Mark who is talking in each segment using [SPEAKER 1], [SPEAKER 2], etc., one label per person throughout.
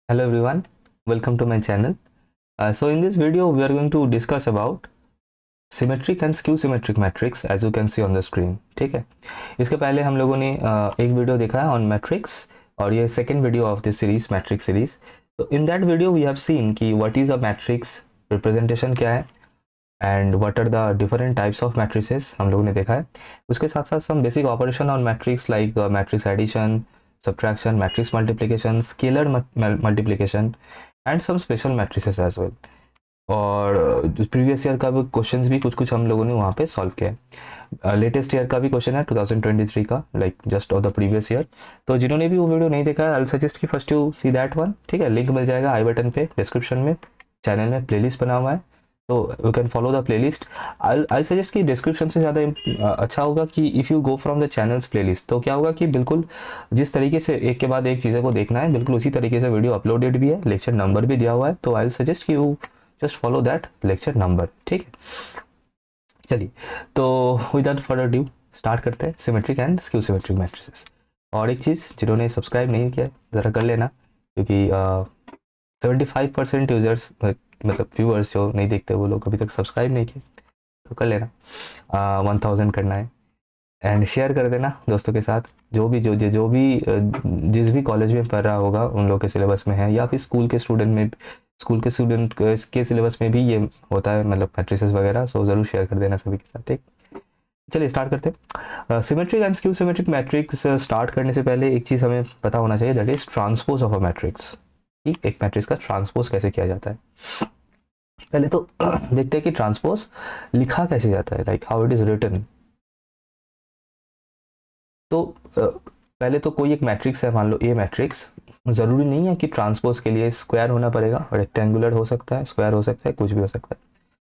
[SPEAKER 1] Hello everyone, welcome to my channel. So in this video we are going to discuss about symmetric and skew symmetric matrix as you can see on the screen. ठीक है, इसके पहले हम लोगों ने एक video देखा है ऑन मैट्रिक्स और ये second video of this series matrix series. तो in that video we have seen कि what is a matrix, representation क्या है and what are the different types of matrices हम लोगों ने देखा है. उसके साथ साथ some basic operation on matrix like matrix addition, subtraction, matrix multiplication, scalar multiplication and some special matrices as well. और प्रीवियस ईयर का भी क्वेश्चंस भी कुछ हम लोगों ने वहाँ पे सॉल्व किया है. लेटेस्ट ईयर का भी क्वेश्चन है 2023 का, like just of the previous year. तो जिन्होंने भी वो वीडियो नहीं देखा है आई सजेस्ट कि first you see that one. ठीक है, लिंक मिल जाएगा आई बटन पे, डिस्क्रिप्शन में, चैनल में प्लेलिस्ट बना हुआ है, तो you can follow the playlist. I suggest कि डिस्क्रिप्शन से ज़्यादा अच्छा होगा कि if you go from the channels playlist, तो क्या होगा कि बिल्कुल जिस तरीके से एक के बाद एक चीज़ों को देखना है बिल्कुल उसी तरीके से वीडियो अपलोडेड भी है, लेक्चर नंबर भी दिया हुआ है. तो आई सजेस्ट कि you just follow that lecture number. ठीक है, चलिए तो विदाउट फर्दर ड्यू स्टार्ट करते हैं symmetric and skew symmetric matrices. और एक चीज़, जिन्होंने सब्सक्राइब नहीं किया ज़रा कर लेना, क्योंकि 75% यूजर्स मतलब व्यूअर्स जो नहीं देखते वो लोग अभी तक सब्सक्राइब नहीं किए, तो कर लेना. 1000 करना है एंड शेयर कर देना दोस्तों के साथ. जो भी जिस भी कॉलेज में पढ़ रहा होगा उन लोग के सिलेबस में है, या फिर स्कूल के स्टूडेंट के सिलेबस में भी ये होता है, मतलब मैट्रिसेस वगैरह. सो ज़रूर शेयर कर देना सभी के साथ. ठीक, चलिए स्टार्ट करते हैं. Symmetric and skew symmetric matrix start करने से पहले एक चीज़ हमें पता होना चाहिए, that is transpose of a matrix. एक मैट्रिक्स का ट्रांसपोज कैसे किया जाता है. पहले तो देखते हैं कि ट्रांसपोज लिखा कैसे जाता है, like how it is written. तो पहले तो कोई एक मैट्रिक्स है, मान लो ए मैट्रिक्स. ज़रूरी नहीं है कि ट्रांसपोज के लिए स्क्वायर होना पड़ेगा, रेक्टेंगुलर हो सकता है, स्क्वायर हो सकता है, कुछ भी हो सकता है.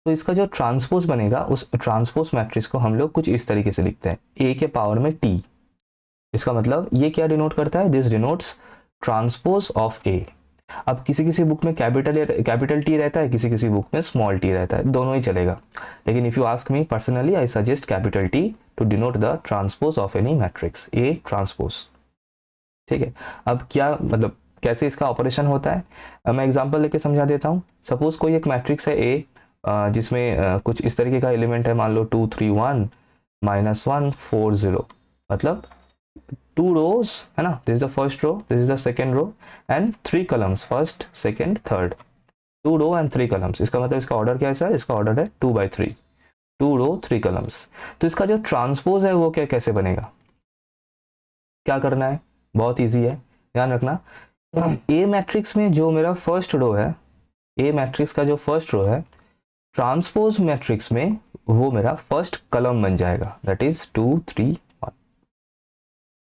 [SPEAKER 1] तो इसका जो ट्रांसपोज बनेगा उस ट्रांसपोज मैट्रिक्स को हम लोग कुछ इस तरीके से लिखते हैं, ए के पावर में टी. इसका मतलब ये क्या डिनोट करता है, दिस डिनोट्स ट्रांसपोज ऑफ ए. अब किसी किसी बुक में कैपिटल टी रहता है, किसी किसी बुक में स्मॉल टी रहता है, दोनों ही चलेगा. लेकिन if you ask me personally I suggest capital T to denote the transpose of any matrix, A transpose. ठीक है, अब क्या मतलब कैसे इसका ऑपरेशन होता है, मैं एग्जांपल लेके समझा देता हूँ. सपोज कोई एक मैट्रिक्स है ए, जिसमें कुछ इस तरीके का एलिमेंट है, मान लो 2 3 1 -1 4 0, मतलब 2 rows है ना. This is the first row, this is the second row and 3 columns, first second third, 2 row and 3 columns. इसका मतलब इसका ऑर्डर क्या है सर, इसका ऑर्डर है 2/3, 2 रो 3 कॉलम्स. तो इसका जो ट्रांसपोज है वो क्या कैसे बनेगा, क्या करना है, बहुत इजी है, ध्यान रखना. ए मैट्रिक्स में जो मेरा फर्स्ट रो है, ए मैट्रिक्स का जो फर्स्ट रो है, ट्रांसपोज मैट्रिक्स में वो मेरा फर्स्ट कॉलम बन जाएगा, दैट इज 2 3 1.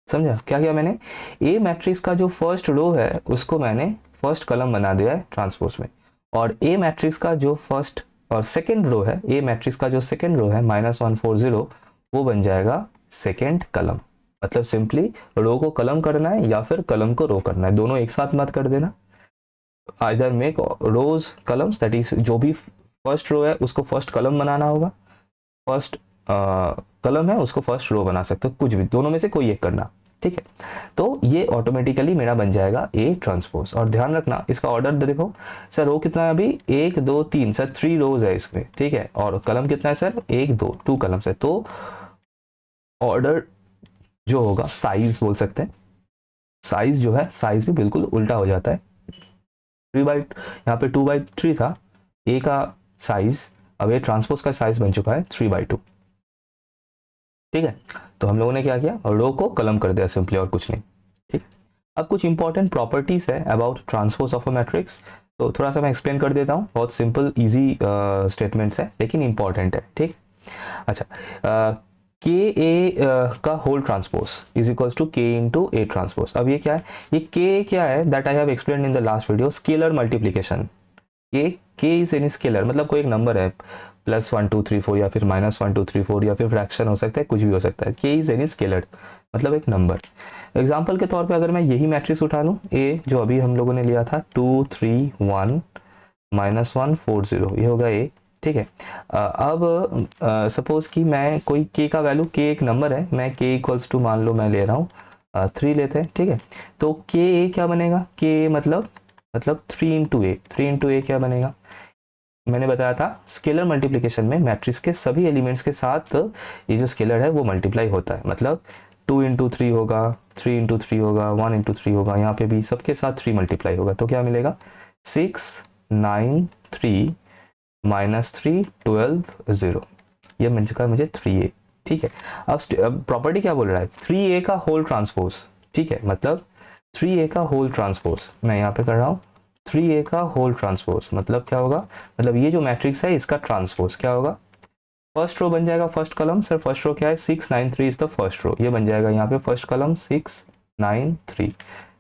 [SPEAKER 1] समझा क्या किया मैंने, ए मैट्रिक्स का जो फर्स्ट रो है उसको मैंने फर्स्ट कॉलम बना दिया है ट्रांसपोज में, और ए मैट्रिक्स का जो फर्स्ट और सेकेंड रो है, ए मैट्रिक्स का जो सेकेंड रो है -1 4 0, वो बन जाएगा सेकेंड कॉलम. मतलब सिंपली रो को कॉलम करना है या फिर कॉलम को रो करना है, दोनों एक साथ मत कर देना. Either make rows columns, that is जो भी फर्स्ट रो है उसको फर्स्ट कॉलम बनाना होगा, फर्स्ट कॉलम है उसको फर्स्ट रो बना सकते हो, कुछ भी दोनों में से कोई एक करना. ठीक है, तो ये ऑटोमेटिकली मेरा बन जाएगा ए ट्रांसपोज. और ध्यान रखना इसका ऑर्डर देखो सर, रो कितना है अभी 1 2 3 सर, 3 रोज है इसमें. ठीक है, और कलम कितना है सर 1 2, 2 कलम्स है. तो ऑर्डर जो होगा, साइज बोल सकते हैं, साइज जो है साइज भी बिल्कुल उल्टा हो जाता है. 3/, यहाँ पे 2/3 था ए का साइज, अब ये ट्रांसपोज का साइज बन चुका है 3/2. ठीक है, तो हम लोगों ने क्या किया, रो को कलम कर दिया सिंपली, और कुछ नहीं. ठीक, अब कुछ इंपॉर्टेंट प्रॉपर्टीज है about transpose of a matrix, तो थोड़ा सा मैं एक्सप्लेन कर देता हूँ. बहुत सिंपल इजी स्टेटमेंट्स है लेकिन इंपॉर्टेंट है. ठीक, अच्छा, के ए का whole transpose is equals to K into A transpose. अब ये क्या है, ये के क्या है, that I have explain in the last video, scalar multiplication. K is any scalar, मतलब कोई एक नंबर है +1 2 3 4 या फिर -1 2 3 4 या फिर फ्रैक्शन हो सकता है, कुछ भी हो सकता है. के इज एनी स्केलर मतलब एक नंबर. एग्जाम्पल के तौर पे अगर मैं यही मैट्रिक्स उठा लूँ, ए जो अभी हम लोगों ने लिया था 2 3 1 -1 4 0, ये होगा ए. ठीक है, अब सपोज कि मैं कोई के का वैल्यू, के एक नंबर है, मैं के इक्वल्स टू मान लो मैं ले रहा हूँ 3 लेते हैं. ठीक है, तो के ए क्या बनेगा, के मतलब मतलब 3 इंटू ए क्या बनेगा, मैंने बताया था स्केलर मल्टीप्लिकेशन में मैट्रिक्स के सभी एलिमेंट्स के साथ ये जो स्केलर है वो मल्टीप्लाई होता है, मतलब 2 इंटू 3 होगा, 3 इंटू 3 होगा, 1 इंटू 3 होगा, यहाँ पे भी सबके साथ 3 मल्टीप्लाई होगा, तो क्या मिलेगा 6 9 3 -3 12 0, ये मिल चुका है मुझे 3a। ठीक है, अब प्रॉपर्टी क्या बोल रहा है, 3a का होल ट्रांसपोज। ठीक है, मतलब 3a का होल ट्रांसपोज मैं यहाँ पे कर रहा हूँ, 3a का होल ट्रांसपोज मतलब क्या होगा, मतलब ये जो मैट्रिक्स है इसका ट्रांसपोज क्या होगा, फर्स्ट रो बन जाएगा first column, sir first row क्या है 6 9 3 इज द फर्स्ट रो, ये बन जाएगा यहाँ पे फर्स्ट कॉलम 6 9 3,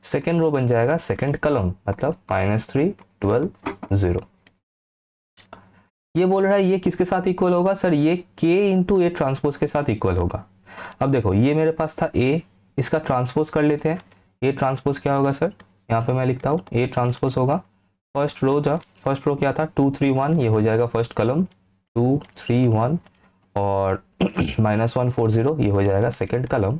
[SPEAKER 1] सेकेंड रो बन जाएगा सेकेंड कॉलम मतलब -3 12 0। ये बोल रहा है ये किसके साथ इक्वल होगा, सर ये k इंटू ए ट्रांसपोज के साथ इक्वल होगा। अब देखो ये मेरे पास था a, इसका ट्रांसपोज कर लेते हैं, ए ट्रांसपोज क्या होगा सर, यहाँ पे मैं लिखता हूँ ए ट्रांसपोज होगा फर्स्ट रो क्या था 2 3 1, ये हो जाएगा फर्स्ट कॉलम 2 3 1 और -1 4 0, ये हो जाएगा सेकेंड कॉलम।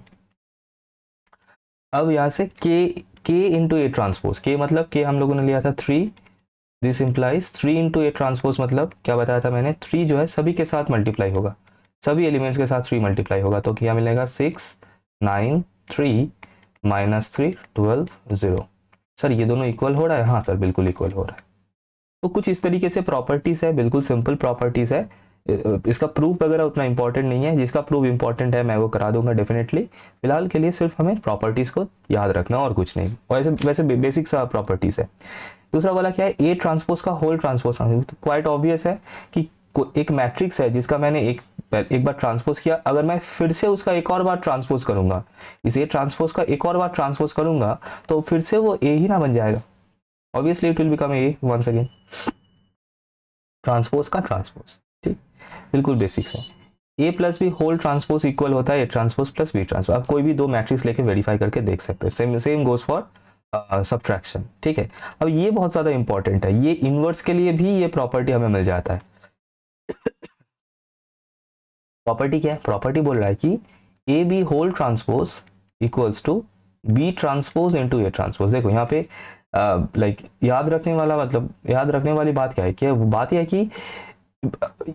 [SPEAKER 1] अब यहाँ से k into A transpose, k मतलब k हम लोगों ने लिया था 3, this implies 3 into A transpose मतलब क्या बताया था मैंने, 3 जो है सभी के साथ मल्टीप्लाई होगा, सभी एलिमेंट्स के साथ 3 मल्टीप्लाई होगा, तो क्या मिलेगा 6 9 3 -3 12 0। सर ये दोनों इक्वल हो रहा है, हाँ सर बिल्कुल इक्वल हो रहा है। तो कुछ इस तरीके से प्रॉपर्टीज है, बिल्कुल सिंपल प्रॉपर्टीज है, इसका प्रूफ वगैरह उतना इंपॉर्टेंट नहीं है, जिसका प्रूफ इंपॉर्टेंट है मैं वो करा दूंगा डेफिनेटली, फिलहाल के लिए सिर्फ हमें प्रॉपर्टीज को याद रखना और कुछ नहीं, और वैसे बेसिक सा प्रॉपर्टीज है। दूसरा वाला क्या है, ए ट्रांसपोज का होल ट्रांसपोज, तो क्वाइट ऑब्वियस है कि एक मैट्रिक्स है जिसका मैंने एक बार ट्रांसपोज किया, अगर मैं फिर से उसका एक और बार ट्रांसपोज करूंगा, इस ए ट्रांसपोज का एक और बार ट्रांसपोज करूंगा तो फिर से वो ए ही ना बन जाएगा, obviously it will become A once again, transpose का ट्रांसपोज। ठीक, बिल्कुल बेसिक्स है। A plus B whole transpose equal होता है A transpose plus B transpose, आप कोई भी दो मैट्रिक्स लेके वेरीफाई करके देख सकते हैं, सेम गोज फॉर सब्ट्रैक्शन। ठीक है, अब ये बहुत ज़्यादा इंपॉर्टेंट है, ये इनवर्स के लिए भी ये प्रॉपर्टी हमें मिल जाता है। प्रॉपर्टी क्या है, प्रॉपर्टी बोल रहा है कि A B whole transpose equals to B transpose into A transpose. देखो यहाँ पे याद रखने वाली बात क्या है, कि बात यह है कि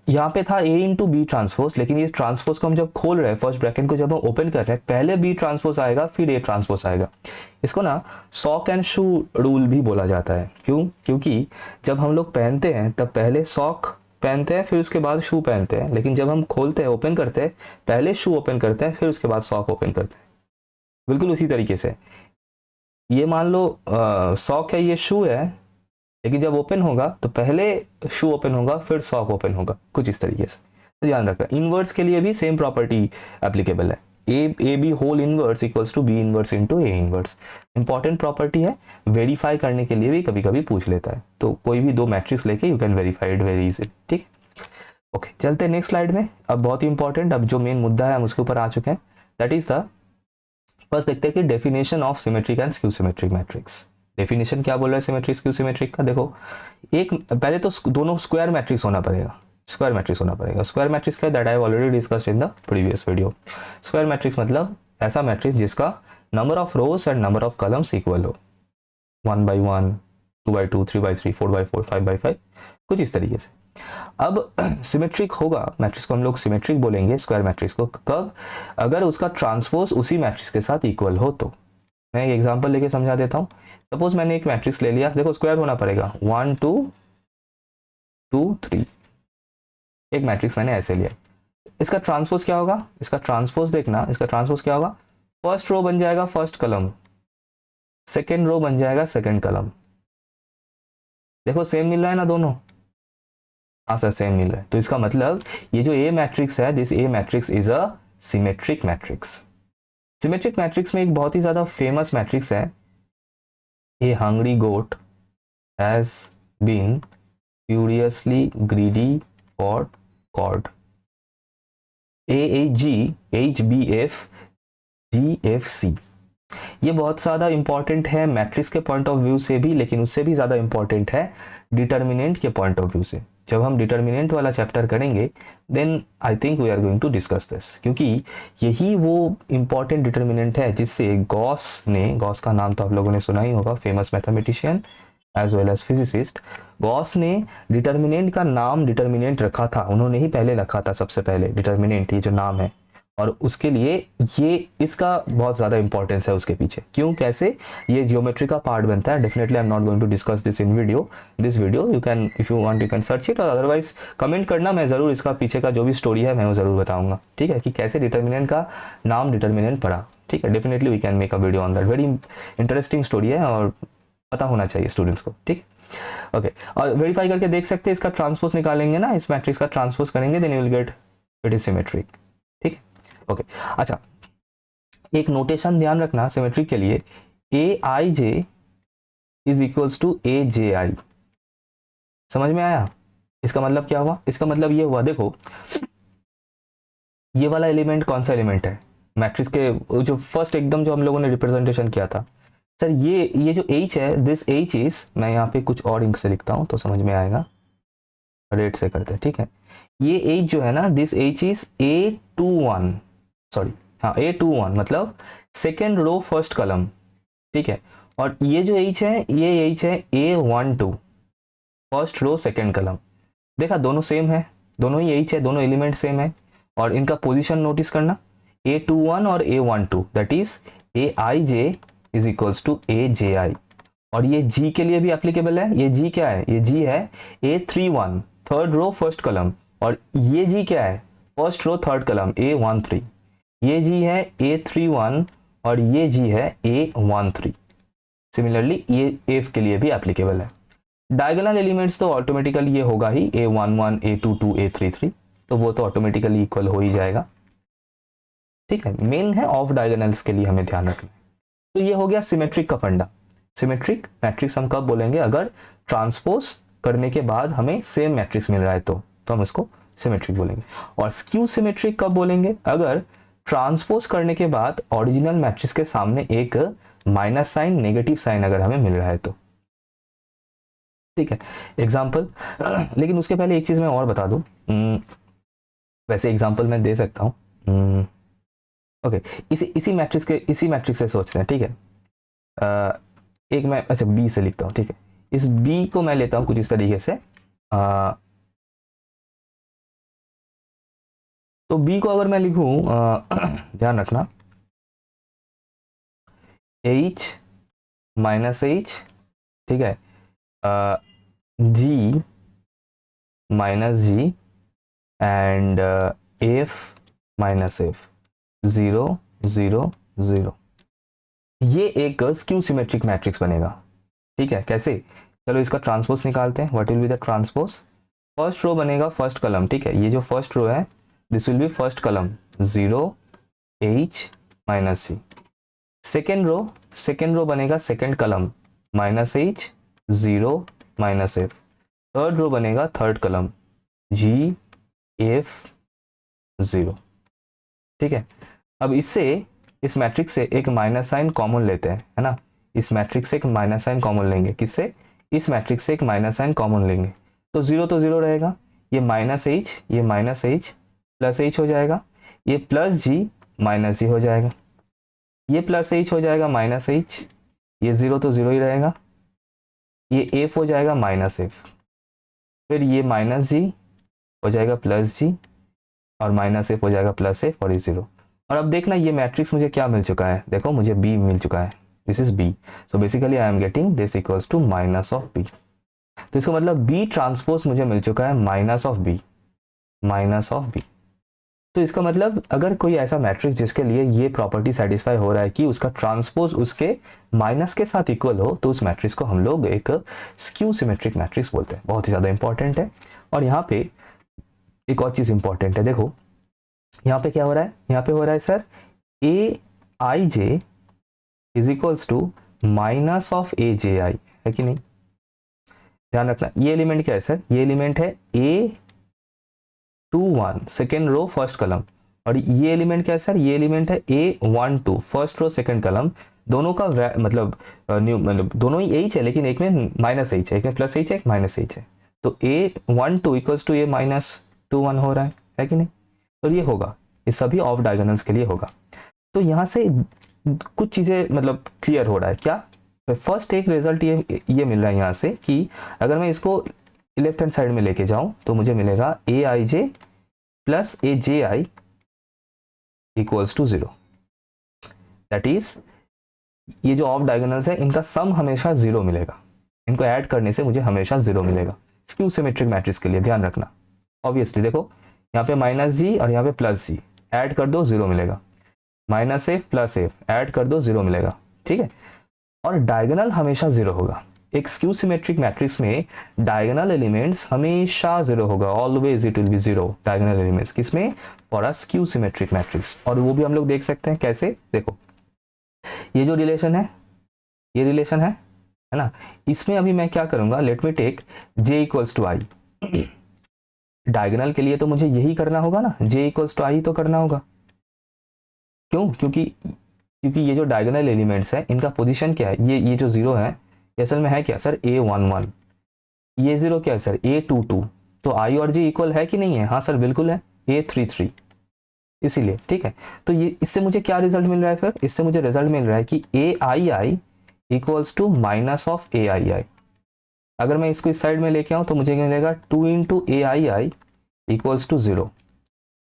[SPEAKER 1] यहाँ पे था a इंटू बी ट्रांसपोज, लेकिन ये ट्रांसपोज को हम जब खोल रहे हैं, फर्स्ट ब्रैकेट को जब हम ओपन कर रहे हैं, पहले बी ट्रांसपोज आएगा फिर a ट्रांसपोज आएगा। इसको ना सॉक एंड शू रूल भी बोला जाता है, क्यों, क्योंकि जब हम लोग पहनते हैं तब पहले सॉक पहनते हैं फिर उसके बाद शू पहनते हैं, लेकिन जब हम खोलते हैं ओपन करते हैं पहले शू ओपन करते हैं फिर उसके बाद सॉक ओपन करते हैं। बिल्कुल उसी तरीके से ये मान लो सॉक है, ये शू है, लेकिन जब ओपन होगा तो पहले शू ओपन होगा फिर सॉक ओपन होगा, कुछ इस तरीके से, तो ध्यान रखना। इनवर्स के लिए भी सेम प्रॉपर्टी एप्लीकेबल है, A B whole inverse equals to B inverse into A inverse, important property है, वेरीफाई करने के लिए भी कभी कभी पूछ लेता है, तो कोई भी दो मैट्रिक्स लेके you can verify it very easily. ठीक, ओके, चलते हैं नेक्स्ट स्लाइड में। अब बहुत ही इंपॉर्टेंट, अब जो मेन मुद्दा है हम उसके ऊपर आ चुके हैं, दैट इज द फर्स्ट देखते हैं कि definition of symmetric and skew symmetric matrix. Definition क्या बोल रहा है सिमेट्रिक स्क्यू सिमेट्रिक का, देखो एक पहले तो दोनों स्क्वायर मैट्रिक्स होना पड़ेगा, स्क्वायर मैट्रिक्स क्या है, that I have already discussed in the previous video. Square matrix मतलब ऐसा मैट्रिक्स जिसका number of rose and number of columns equal हो, 1/1 2/2 3/3 4/4 5/5, कुछ इस तरीके से। अब सिमेट्रिक होगा मैट्रिक्स को हम लोग सिमेट्रिक बोलेंगे स्क्वायर मैट्रिक्स को कब, अगर उसका ट्रांसपोज उसी मैट्रिक्स के साथ इक्वल हो। तो मैं एक एग्जांपल लेके समझा देता हूँ। सपोज मैंने एक मैट्रिक्स ले लिया, देखो स्क्वायर होना पड़ेगा 1 2 2 3, एक मैट्रिक्स मैंने ऐसे लिया, इसका ट्रांसपोज क्या होगा, इसका ट्रांसपोज देखना, इसका ट्रांसपोज क्या होगा, फर्स्ट रो बन जाएगा फर्स्ट कॉलम, सेकेंड रो बन जाएगा सेकेंड कॉलम। देखो सेम मिल रहा है ना दोनों, हाँ सर सेम मिल रहा है, तो इसका मतलब ये जो ए मैट्रिक्स है, this A matrix is a symmetric matrix. Symmetric matrix में एक बहुत ही ज्यादा फेमस मैट्रिक्स है, A hungry goat has been furiously greedy for cord. AAG HBF GFC, ये बहुत ज़्यादा इंपॉर्टेंट है मैट्रिक्स के पॉइंट ऑफ व्यू से भी, लेकिन उससे भी ज़्यादा इंपॉर्टेंट है डिटर्मिनेंट के पॉइंट ऑफ व्यू से। जब हम डिटर्मिनेंट वाला चैप्टर करेंगे then I think we are going to discuss this, क्योंकि यही वो इंपॉर्टेंट डिटर्मिनेंट है जिससे गॉस का नाम तो आप लोगों ने सुना ही होगा, famous mathematician, as well as physicist, Gauss ने डिटर्मिनेंट का नाम डिटर्मिनेंट रखा था, उन्होंने ही पहले रखा था सबसे पहले डिटर्मिनेंट, ये जो नाम है, और उसके लिए ये इसका बहुत ज़्यादा इंपॉर्टेंस है उसके पीछे। क्यों, कैसे, ये जियोमेट्री का पार्ट बनता है। Definitely I am not going to discuss this in video, this video you can, if you want you can search it, और अदरवाइज कमेंट करना, मैं ज़रूर इसका पीछे का जो भी स्टोरी है मैं वो ज़रूर बताऊंगा, ठीक है, कि कैसे डिटर्मिनेंट का नाम डिटर्मिनेंट पड़ा, ठीक है। Definitely we can make a video on that, very interesting story है और पता होना चाहिए स्टूडेंट्स को, ठीक। ओके, और वेरीफाई करके देख सकते हैं, इसका ट्रांसपोज निकालेंगे ना, इस मैट्रिक्स का ट्रांसपोज करेंगे, then you will get it is symmetric, ठीक है। ओके, अच्छा, एक नोटेशन ध्यान रखना सिमेट्रिक के लिए, ए I J is equals to A J आई। समझ में आया? इसका मतलब क्या हुआ? इसका मतलब ये हुआ, देखो ये वाला एलिमेंट कौन सा एलिमेंट है मैट्रिक्स के, जो फर्स्ट एकदम जो हम लोगों ने रिप्रेजेंटेशन किया था सर, ये जो H है, दिस H इज, मैं यहाँ पे कुछ और इंक से लिखता हूँ तो समझ में आएगा, रेड से करते हैं, ठीक है। ये H जो है ना, this H is A21, sorry हाँ A21 मतलब सेकेंड रो फर्स्ट कलम, ठीक है। और ये जो H है, ये H है A12 फर्स्ट रो सेकेंड कलम। देखा, दोनों सेम है, दोनों ही H है, दोनों एलिमेंट सेम है, और इनका पोजीशन नोटिस करना, A21 और A12, that is Aij is equals to AJI। और ये G के लिए भी एप्लीकेबल है, ये G क्या है, ये G है A31 थर्ड रो फर्स्ट कलम, और ये G क्या है, फर्स्ट रो थर्ड कलम A13, ये G है A31 और ये G है A13। सिमिलरली ये F के लिए भी एप्लीकेबल है। डायगोनल एलिमेंट्स तो ऑटोमेटिकली ये होगा ही, A11 A22 A33, तो वो तो ऑटोमेटिकली इक्वल हो ही जाएगा, ठीक है। मेन है ऑफ डायगोनल्स के लिए हमें ध्यान रखना है। तो ये हो गया सिमेट्रिक का फंडा। सिमेट्रिक मैट्रिक्स हम कब बोलेंगे, अगर ट्रांसपोज करने के बाद हमें सेम मैट्रिक्स मिल रहा है तो हम इसको सिमेट्रिक बोलेंगे। और स्क्यू सिमेट्रिक कब बोलेंगे, अगर ट्रांसपोज करने के बाद ओरिजिनल मैट्रिक्स के सामने एक माइनस साइन, नेगेटिव साइन अगर हमें मिल रहा है तो, ठीक है। एग्जाम्पल, लेकिन उसके पहले एक चीज मैं और बता दूं, वैसे एग्जाम्पल मैं दे सकता हूं, ओके, इसी मैट्रिक्स से सोचते हैं, ठीक है। एक मैं अच्छा बी से लिखता हूँ, ठीक है। इस बी को मैं लेता हूँ कुछ इस तरीके से, तो बी को अगर मैं लिखूं, ध्यान रखना, H माइनस H, ठीक है, G minus G and F minus F, 0 0 0, ये एक स्क्यू सिमेट्रिक मैट्रिक्स बनेगा, ठीक है। कैसे, चलो इसका ट्रांसपोज निकालते हैं। What will be the transpose, first row बनेगा फर्स्ट कलम, ठीक है, ये जो फर्स्ट रो है this will be first column 0 H minus C। Second row बनेगा second column minus H 0 minus F। Third row बनेगा थर्ड कलम G F 0, ठीक है। अब इससे, इस मैट्रिक्स से एक माइनस साइन कॉमन लेते हैं, है ना, इस मैट्रिक्स से एक माइनस साइन कॉमन लेंगे, किससे, इस मैट्रिक्स से एक माइनस साइन कॉमन लेंगे, तो जीरो रहेगा, ये माइनस H, ये माइनस H प्लस H हो जाएगा, ये प्लस G माइनस G हो जाएगा, ये प्लस H हो जाएगा माइनस H, ये जीरो तो जीरो ही रहेगा, ये F हो जाएगा माइनस F, फिर ये माइनस G हो जाएगा प्लस G, और माइनस F हो जाएगा प्लस F, और ये जीरो। और अब देखना ये मैट्रिक्स मुझे क्या मिल चुका है, देखो मुझे B मिल चुका है, this is B, so basically I am getting this equals to minus of B। तो इसका मतलब B ट्रांसपोज मुझे मिल चुका है minus of B, minus of B। तो इसका मतलब अगर कोई ऐसा मैट्रिक्स जिसके लिए ये प्रॉपर्टी सेटिस्फाई हो रहा है कि उसका ट्रांसपोज उसके माइनस के साथ इक्वल हो, तो उस मैट्रिक्स को हम लोग एक स्क्यू सिमेट्रिक मैट्रिक्स बोलते हैं। बहुत ही ज़्यादा इंपॉर्टेंट है। और यहाँ पे एक और चीज़ इंपॉर्टेंट है, देखो यहाँ पे क्या हो रहा है, यहाँ पे हो रहा है sir Aij is equals to minus of Aji, है कि नहीं? ध्यान रखना, ये एलिमेंट क्या है सर, ये एलिमेंट है A21 सेकेंड रो फर्स्ट कलम, और ये एलिमेंट क्या है सर, ये एलिमेंट है A12 फर्स्ट रो सेकेंड कलम। दोनों का मतलब दोनों ही H है, लेकिन एक में माइनस H है, एक में प्लस H है, एक माइनस H है, तो A12 इक्वल्स टू A-21 हो रहा है कि नहीं? तो ये होगा, ये सभी ऑफ डायगोनल्स के लिए होगा। तो यहाँ से कुछ चीज़ें मतलब क्लियर हो रहा है क्या, तो फर्स्ट एक रिजल्ट ये मिल रहा है यहाँ से कि अगर मैं इसको लेफ्ट हैंड साइड में लेके जाऊं तो मुझे मिलेगा A I J plus A J I equals to 0। That is ये जो ऑफ डायगोनल्स है इनका सम हमेशा 0 मिलेगा, इनको ऐड करने से मुझे हमेशा 0 मिलेगा स्क्यू सिमेट्रिक मैट्रिक्स के लिए, ध्यान रखना। ऑब्वियसली देखो यहाँ पे माइनस जी और यहाँ पे प्लस जी, ऐड कर दो 0 मिलेगा, minus F plus F add कर दो 0 मिलेगा, ठीक है। और डायगोनल हमेशा 0 होगा। एक स्क्यू सिमेट्रिक मैट्रिक्स में डायगोनल एलिमेंट्स हमेशा 0 होगा, always it will be 0 diagonal elements, किसमें, for a skew symmetric matrix. और वो भी हम लोग देख सकते हैं कैसे, देखो ये जो रिलेशन है, ये रिलेशन है ना, इसमें अभी मैं क्या करूंगा, let me take j equals to I. Diagonal के लिए तो मुझे यही करना होगा ना, j इक्वल्स टू आई तो करना होगा। क्यों, क्योंकि ये जो डायगोनल एलिमेंट्स है इनका पोजीशन क्या है, ये जो 0 है असल में है क्या सर, a11, ये 0 क्या है सर, a22, तो i और j इक्वल है कि नहीं है, हाँ सर बिल्कुल है, a33, इसीलिए, ठीक है। तो ये इससे मुझे क्या रिजल्ट मिल रहा है, फिर इससे मुझे रिजल्ट मिल रहा है कि ए I I equals to minus of A I आई। अगर मैं इसको इस साइड में लेके आऊं तो मुझे क्या मिलेगा, 2 into A I I equals to 0,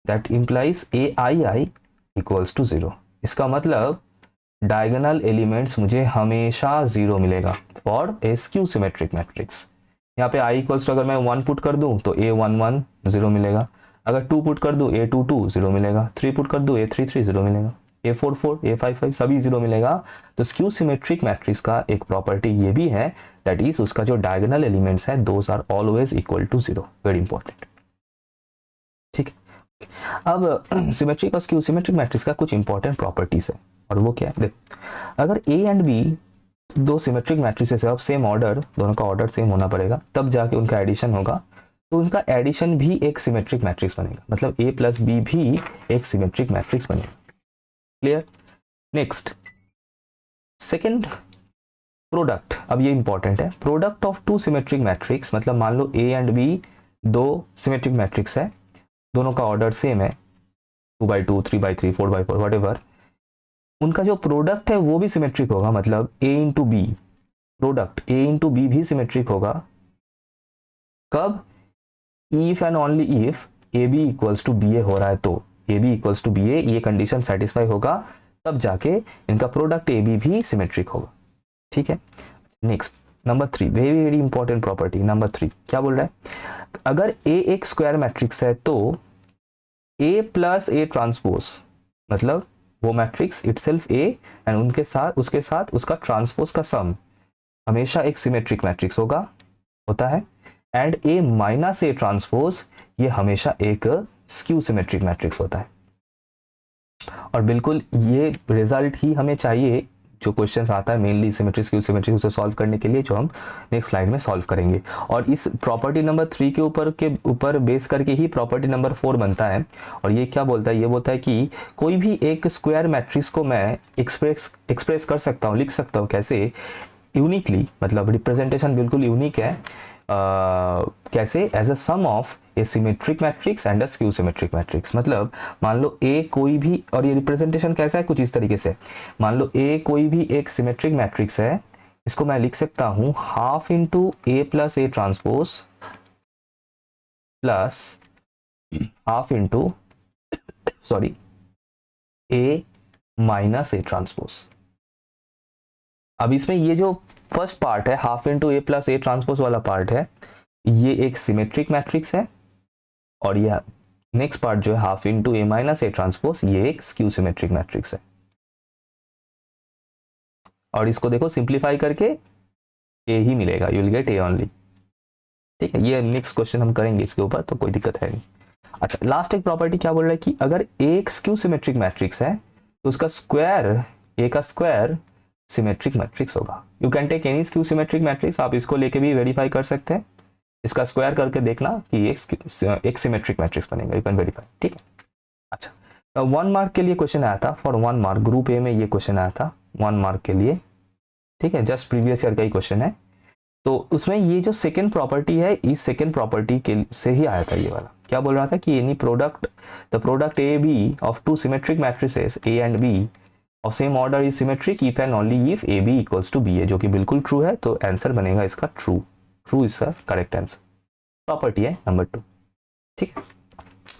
[SPEAKER 1] that implies A I I equals to 0। इसका मतलब डायगोनल एलिमेंट्स मुझे हमेशा 0 मिलेगा for a skew symmetric matrix. यहाँ पे i इक्वल्स टू अगर मैं 1 पुट कर दूं तो a11 0 मिलेगा, अगर 2 पुट कर दूं a22 0 मिलेगा, 3 पुट कर दूं a33 0 मिलेगा, a44 a55 सभी 0 मिलेगा। तो स्क्यू सिमेट्रिक मैट्रिक्स का एक प्रॉपर्टी ये भी है, दैट इज उसका जो डायगोनल एलिमेंट्स है those are always equal to 0, very important, ठीक है। अब सिमेट्रिक और स्क्यू सिमेट्रिक मैट्रिक्स का कुछ इंपॉर्टेंट प्रॉपर्टीज है, और वो क्या है, देखो अगर a एंड b दो सिमेट्रिक मैट्रिसेस है, अब सेम ऑर्डर, दोनों का ऑर्डर सेम होना पड़ेगा तब जाके उनका एडिशन होगा, तो उनका एडिशन भी एक सिमेट्रिक मैट्रिक्स बनेगा, मतलब a प्लस बी भी एक सिमेट्रिक मैट्रिक्स बनेगा, क्लियर। Next second, product. अब ये इंपॉर्टेंट है, product of two symmetric matrix, मतलब मान लो a एंड b दो सिमेट्रिक मैट्रिक्स है, दोनों का ऑर्डर सेम है, 2x2 3x3 4x4 व्हाटएवर, उनका जो प्रोडक्ट है वो भी सिमेट्रिक होगा, मतलब a into B, product a into B भी सिमेट्रिक होगा। कब, if and only if A B equals to B A हो रहा है, तो A B equals to B A ये कंडीशन सेटिस्फाई होगा, तब जाके इनका प्रोडक्ट ए बी भी सिमेट्रिक होगा, ठीक है। Next number 3, very very important property number 3, क्या बोल रहा है, अगर ए एक स्क्वायर मैट्रिक्स है तो ए प्लस ए ट्रांसपोज, मतलब वो मैट्रिक्स इटसेल्फ ए एंड उनके साथ उसके साथ उसका ट्रांसपोज का सम हमेशा एक सिमेट्रिक मैट्रिक्स होता है, and A minus A transpose ये हमेशा एक स्क्यू सिमेट्रिक मैट्रिक्स होता है। और बिल्कुल ये रिजल्ट ही हमें चाहिए जो क्वेश्चन आता है मेनली सिमेट्रिक स्क्यू सिमेट्रिक, उसे सॉल्व करने के लिए, जो हम नेक्स्ट स्लाइड में सॉल्व करेंगे। और इस प्रॉपर्टी नंबर 3 के ऊपर बेस करके ही प्रॉपर्टी नंबर 4 बनता है। और ये क्या बोलता है, ये बोलता है कि कोई भी एक स्क्वायर मैट्रिक्स को मैं एक्सप्रेस कर सकता हूँ, लिख सकता हूँ, कैसे, यूनिकली, मतलब रिप्रेजेंटेशन बिल्कुल यूनिक है, कैसे, as a sum of a symmetric matrix and a skew symmetric matrix. मतलब मान लो ए कोई भी, और ये रिप्रेजेंटेशन कैसा है, कुछ इस तरीके से, मान लो ए कोई भी एक सिमेट्रिक मैट्रिक्स है, इसको मैं लिख सकता हूं half into A plus A transpose plus half into A minus A transpose. अब इसमें ये जो फर्स्ट पार्ट है half into A plus A transpose वाला पार्ट है, ये एक सिमेट्रिक मैट्रिक्स है, और यह नेक्स्ट पार्ट जो है हाफ इंटू ए माइनस ए ट्रांसपोज, ये एक स्क्यू सिमेट्रिक मैट्रिक्स है। और इसको देखो सिंप्लीफाई करके ए ही मिलेगा, you will gate A only, ठीक है। ये नेक्स्ट क्वेश्चन हम करेंगे इसके ऊपर, तो कोई दिक्कत है नहीं। अच्छा, लास्ट एक प्रॉपर्टी क्या बोल रहा है कि अगर एक स्क्यू सिमेट्रिक मैट्रिक्स है तो उसका स्क्वायर, ए का स्क्वायर सिमेट्रिक मैट्रिक्स होगा। You can take any skew symmetric matrix, आप इसको लेके भी वेरीफाई कर सकते हैं, इसका स्क्वायर करके देखना कि एक सिमेट्रिक मैट्रिक्स बनेगा, यू कैन वेरीफाई, ठीक है। अच्छा, 1 मार्क के लिए क्वेश्चन आया था, फॉर 1 मार्क ग्रुप ए में ये क्वेश्चन आया था 1 मार्क के लिए, ठीक है, जस्ट प्रीवियस ईयर का ही क्वेश्चन है। तो उसमें ये जो सेकेंड प्रॉपर्टी है, इस सेकेंड प्रॉपर्टी के से ही आया था ये वाला। क्या बोल रहा था कि any product, the product A B of two symmetric matrices A and B of same order is symmetric if and only if A B equals to B है, जो कि बिल्कुल ट्रू है, तो आंसर बनेगा इसका true. True is the correct answer, property है number 2। ठीक है,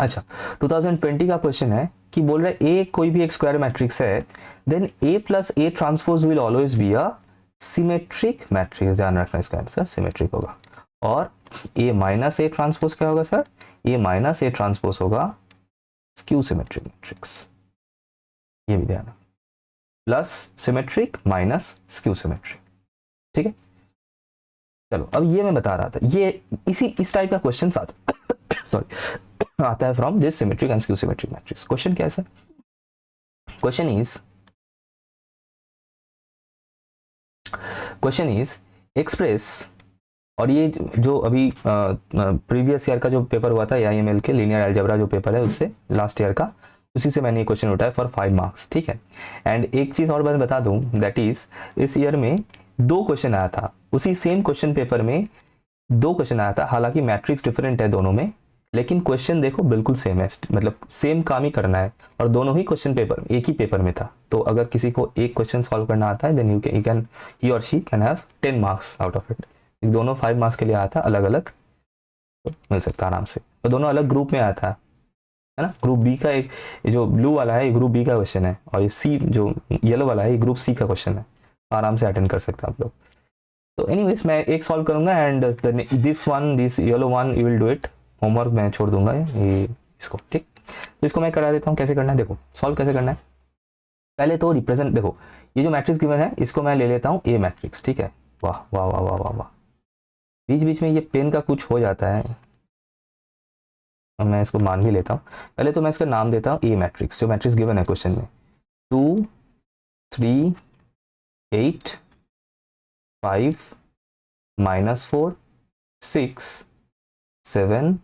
[SPEAKER 1] अच्छा 2020 का क्वेश्चन है कि बोल रहे ए कोई भी एक स्क्वायर मैट्रिक्स है, then A plus A transpose will always be a symmetric matrix. ध्यान रखना इसका आंसर सिमेट्रिक होगा। और ए माइनस ए ट्रांसपोज क्या होगा sir? A minus A transpose होगा स्क्यू सिमेट्रिक मैट्रिक्स, ये भी ध्यान, plus symmetric minus skew symmetric. ठीक है, चलो अब ये मैं बता रहा था, ये इस टाइप का क्वेश्चन आता सॉरी आता है from this symmetric and skew symmetric matrix. Question क्या है सर? क्वेश्चन इज एक्सप्रेस, और ये जो अभी प्रीवियस ईयर का जो पेपर हुआ था AIML के लीनियर अलजेब्रा जो पेपर है उससे लास्ट ईयर का, उसी से मैंने ये क्वेश्चन उठाया फॉर 5 मार्क्स। ठीक है, एंड एक चीज़ और मैं बता दूं, दैट इज इस ईयर में 2 क्वेश्चन आया था, उसी सेम क्वेश्चन पेपर में 2 क्वेश्चन आया था। हालांकि मैट्रिक्स डिफरेंट है दोनों में, लेकिन क्वेश्चन देखो बिल्कुल सेम है, मतलब सेम काम ही करना है, और दोनों ही क्वेश्चन पेपर एक ही पेपर में था। तो अगर किसी को एक क्वेश्चन सॉल्व करना आता है देन ही और she can have 10 marks out of it. दोनों 5 मार्क्स के लिए आया था, अलग अलग तो मिल सकता है आराम से, और दोनों अलग ग्रुप में आया था, है ना। ग्रुप बी का एक जो ब्लू वाला है ये ग्रुप बी का क्वेश्चन है, और ये सी जो येलो वाला है ये ग्रुप सी का क्वेश्चन है, आराम से अटेंड कर सकते हैं आप लोग। तो एनीवेज मैं एक सॉल्व करूंगा and this yellow one you will do it, homework मैं छोड़ दूंगा ये इसको। ठीक, तो इसको मैं करा देता हूँ। कैसे करना है देखो, सॉल्व कैसे करना है। पहले तो रिप्रेजेंट, देखो ये जो मैट्रिक्स गिवन है इसको मैं ले लेता हूँ ए मैट्रिक्स। ठीक है, वाह वाह वाह वाह वाह वाह, बीच बीच में ये पेन का कुछ हो जाता है, मैं इसको मान भी लेता हूँ। पहले तो मैं इसका नाम देता हूँ ए मैट्रिक्स, जो मैट्रिक्स गिवन है क्वेश्चन में, 2 3 8 5 -4 6 7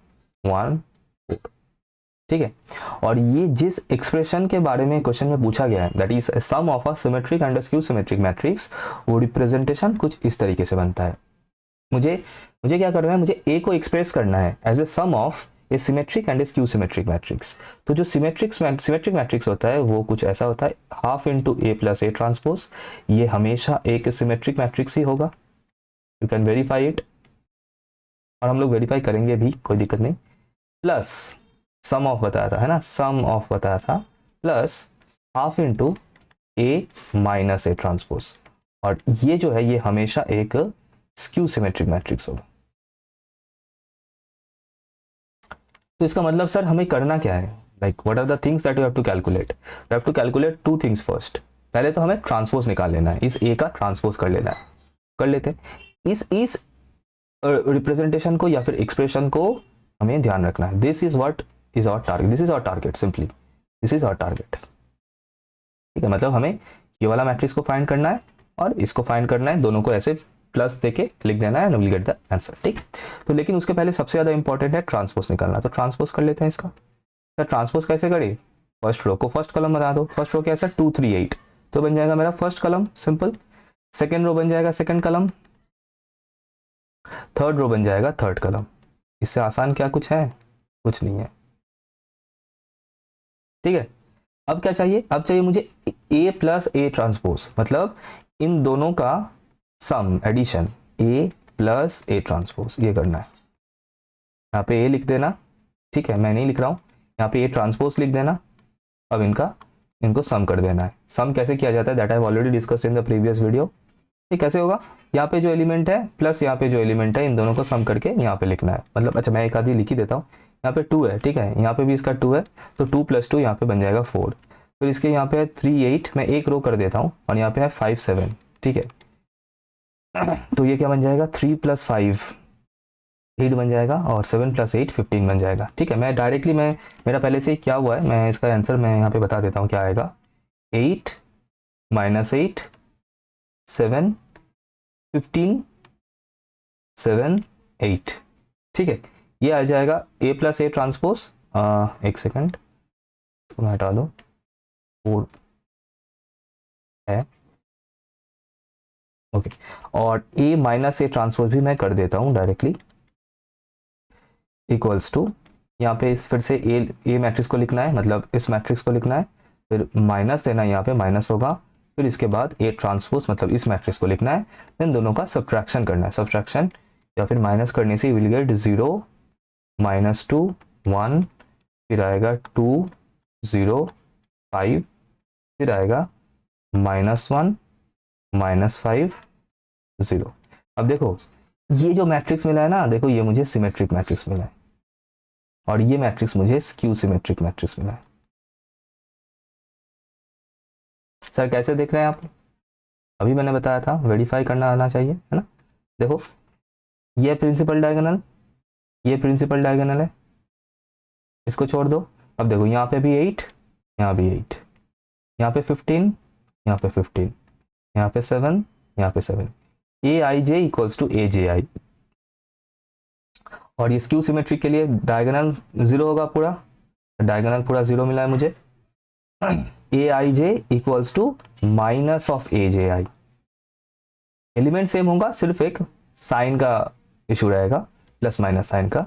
[SPEAKER 1] 1 4। ठीक है, और ये जिस एक्सप्रेशन के बारे में क्वेश्चन में पूछा गया है, that is sum of a symmetric and skew symmetric matrix, वो रिप्रेजेंटेशन कुछ इस तरीके से बनता है। मुझे क्या करना है, मुझे ए को एक्सप्रेस करना है as a sum of a symmetric and a skew symmetric matrix. तो जो सिमेट्रिक मैट्रिक्स होता है वो कुछ ऐसा होता है, half into A plus A transpose, ये हमेशा एक सिमेट्रिक मैट्रिक्स ही होगा, यू कैन वेरीफाई इट, और हम लोग वेरीफाई करेंगे भी, कोई दिक्कत नहीं। प्लस सम ऑफ बताया था, है ना, सम ऑफ बताया था, plus half into A minus A transpose, और ये जो है ये हमेशा एक स्क्यू सिमेट्रिक मैट्रिक्स होगा। तो इसका मतलब सर हमें करना क्या है, like what are the things that you have to calculate. You have to calculate 2 things first. पहले तो हमें ट्रांसपोज निकाल लेना है, इस ए का ट्रांसपोज कर लेना है, कर लेते हैं। इस रिप्रेजेंटेशन को या फिर एक्सप्रेशन को हमें ध्यान रखना है। This is what is our target, this is our target, simply this is our target. ठीक है, मतलब हमें ये वाला मैट्रिक्स को फाइंड करना है और इसको फाइंड करना है, दोनों को ऐसे प्लस देके लिख देना है, विल गेट द आंसर। ठीक, तो लेकिन उसके पहले सबसे ज्यादा इंपॉर्टेंट है ट्रांसपोज निकालना। तो ट्रांसपोज कर लेते हैं इसका। सर ट्रांसपोज कैसे करें? फर्स्ट रो को फर्स्ट कलम बना दो। फर्स्ट रो कैसा, 2 3 8, तो बन जाएगा मेरा फर्स्ट कलम, सिंपल। सेकेंड रो बन जाएगा सेकेंड कलम, थर्ड रो बन जाएगा थर्ड कलम। इससे आसान क्या कुछ है? कुछ नहीं है। ठीक है, अब क्या चाहिए? अब चाहिए मुझे ए प्लस ए ट्रांसपोज, मतलब इन दोनों का sum, addition, A plus A transpose, ये करना है। यहाँ पे ए लिख देना, ठीक है, मैं नहीं लिख रहा हूँ, यहाँ पे ए ट्रांसपोज लिख देना। अब इनको सम कर देना है। सम कैसे किया जाता है, that I have already discussed in the previous video. ये कैसे होगा, यहाँ पे जो एलिमेंट है प्लस यहाँ पे जो एलिमेंट है, इन दोनों को सम करके यहाँ पे लिखना है। मतलब अच्छा, मैं एक आधी लिख ही देता हूँ। यहाँ पे 2 है, ठीक है, यहाँ पे भी इसका 2 है, तो 2 + 2 यहाँ पे बन जाएगा 4। फिर इसके यहाँ पे है 3 8, मैं एक रो कर देता हूँ, और यहाँ पे है 5 7, ठीक है। तो ये क्या बन जाएगा, 3 + 5 8 बन जाएगा, और 7 + 8 15 बन जाएगा। ठीक है, मैं डायरेक्टली मेरा पहले से क्या हुआ है, मैं इसका आंसर मैं यहाँ पे बता देता हूँ क्या आएगा। 8 - 8 7 15 7 8, ठीक है, ये आ जाएगा ए प्लस ए ट्रांसपोज। एक सेकंड, तो मैं हटा दूँ, 4 है, ओके। और ए माइनस ए ट्रांसपोज भी मैं कर देता हूँ डायरेक्टली, इक्वल्स टू, यहाँ पे फिर से ए मैट्रिक्स को लिखना है, मतलब इस मैट्रिक्स को लिखना है, फिर माइनस देना, यहाँ पे माइनस होगा, फिर इसके बाद ए ट्रांसपोज मतलब इस मैट्रिक्स को लिखना है, देन दोनों का सब्ट्रैक्शन करना है, सब्ट्रैक्शन या फिर माइनस करने से विल गेट 0 -2 1, फिर आएगा 2 0 5, फिर आएगा -1 -5 0। अब देखो ये जो मैट्रिक्स मिला है ना, देखो ये मुझे सिमेट्रिक मैट्रिक्स मिला है और ये मैट्रिक्स मुझे स्क्यू सिमेट्रिक मैट्रिक्स मिला है। सर कैसे देख रहे हैं आप? अभी मैंने बताया था वेरीफाई करना आना चाहिए, है ना। देखो ये प्रिंसिपल डायगोनल, ये प्रिंसिपल डायगोनल है, इसको छोड़ दो। अब देखो यहाँ पे भी 8, यहाँ भी 8, यहाँ पे 15, यहाँ पे 15, यहाँ पे 7, यहाँ पे 7, ए I J equals to A J आई। और ये स्क्यू सिमेट्रिक के लिए डायगोनल 0 होगा, पूरा डायगोनल पूरा 0 मिला है मुझे। A I J equals to minus of A J I, element same होगा, सिर्फ एक साइन का इशू रहेगा, प्लस माइनस साइन का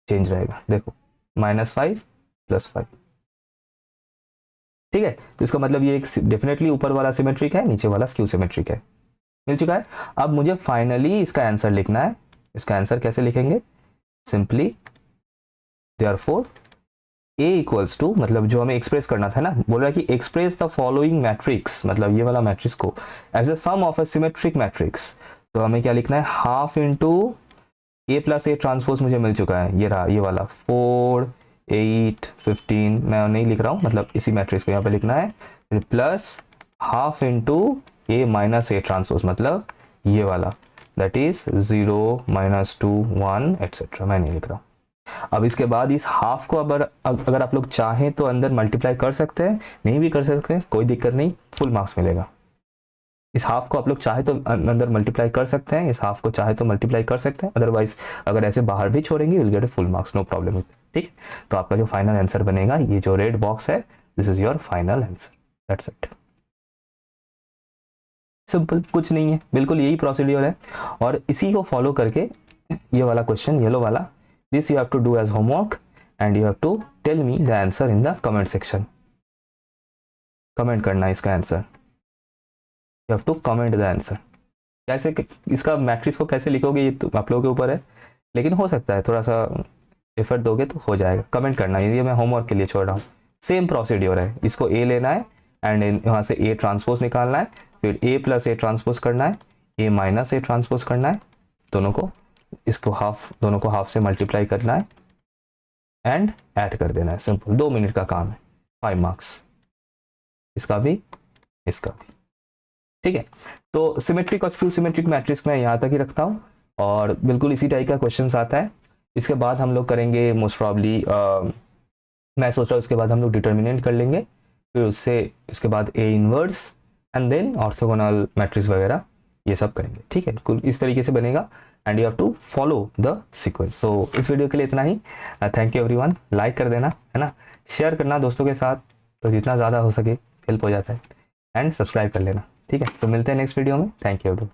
[SPEAKER 1] चेंज रहेगा। देखो -5 +5, ठीक है। तो इसका मतलब ये एक डेफिनेटली ऊपर वाला सिमेट्रिक है, नीचे वाला स्क्यू सिमेट्रिक है, मिल चुका है। अब मुझे फाइनली इसका आंसर लिखना है। इसका आंसर कैसे लिखेंगे? Simply therefore A equals to, मतलब जो हमें एक्सप्रेस करना था ना, बोल रहा है कि एक्सप्रेस द फॉलोइंग मैट्रिक्स, मतलब ये वाला मैट्रिक्स को as a sum of a symmetric matrix. तो हमें क्या लिखना है? Half into A plus A transpose मुझे मिल चुका है, ये रहा ये वाला 4 8 15, मैं नहीं लिख रहा हूँ, मतलब इसी मैट्रिक्स को यहाँ पे लिखना है, फिर plus half into A minus A transpose, मतलब ये वाला, दैट इज 0 -2 1 एटसेट्रा, मैं नहीं लिख रहा हूँ। अब इसके बाद इस हाफ को अगर आप लोग चाहें तो अंदर मल्टीप्लाई कर सकते हैं, नहीं भी कर सकते हैं, कोई दिक्कत नहीं, फुल मार्क्स मिलेगा। इस हाफ को आप लोग चाहे तो अंदर मल्टीप्लाई कर सकते हैं, इस हाफ को चाहे तो मल्टीप्लाई कर सकते हैं, अदरवाइज अगर ऐसे बाहर भी छोड़ेंगे will get full marks, no problem. ठीक, तो आपका जो फाइनल आंसर बनेगा, ये जो रेड बॉक्स है, this is your final answer, that's it. Simple, कुछ नहीं है, बिल्कुल यही प्रोसीड्यूर है। और इसी को फॉलो करके ये वाला क्वेश्चन, येलो वाला, this you have to do as homework and you have to tell me the answer in the comment section. Comment करना है इसका answer, you have to comment the answer। कैसे इसका मैट्रिक्स को कैसे लिखोगे ये तो आप लोगों के ऊपर है, लेकिन हो सकता है थोड़ा सा एफर्ट दोगे तो हो जाएगा। कमेंट करना है, ये मैं होमवर्क के लिए छोड़ रहा हूँ। सेम प्रोसीड्योर है, इसको ए लेना है एंड यहाँ से ए ट्रांसपोज निकालना है, फिर ए प्लस ए ट्रांसपोज करना है, ए माइनस ए ट्रांसपोज करना है, दोनों को, इसको हाफ, दोनों को हाफ से मल्टीप्लाई करना है एंड ऐड कर देना है। सिंपल, 2 मिनट का काम है, 5 मार्क्स, इसका भी इसका भी, ठीक है। तो सिमेट्रिक और स्क्यू सिमेट्रिक मैट्रिक्स मैं यहाँ तक ही रखता हूँ और बिल्कुल इसी टाइप का क्वेश्चन आता है। इसके बाद हम लोग करेंगे मोस्ट प्रॉब्ली, मैं सोच रहा हूँ इसके बाद हम लोग डिटर्मिनेंट कर लेंगे, फिर उससे इसके बाद A inverse and then orthogonal matrix वगैरह ये सब करेंगे, ठीक है। कुल इस तरीके से बनेगा and you have to follow the sequence. So इस वीडियो के लिए इतना ही। थैंक यू एवरीवन, लाइक कर देना, है ना, शेयर करना दोस्तों के साथ, तो जितना ज़्यादा हो सके हेल्प हो जाता है, एंड सब्सक्राइब कर लेना, ठीक है। तो मिलते हैं नेक्स्ट वीडियो में। Thank you everyone.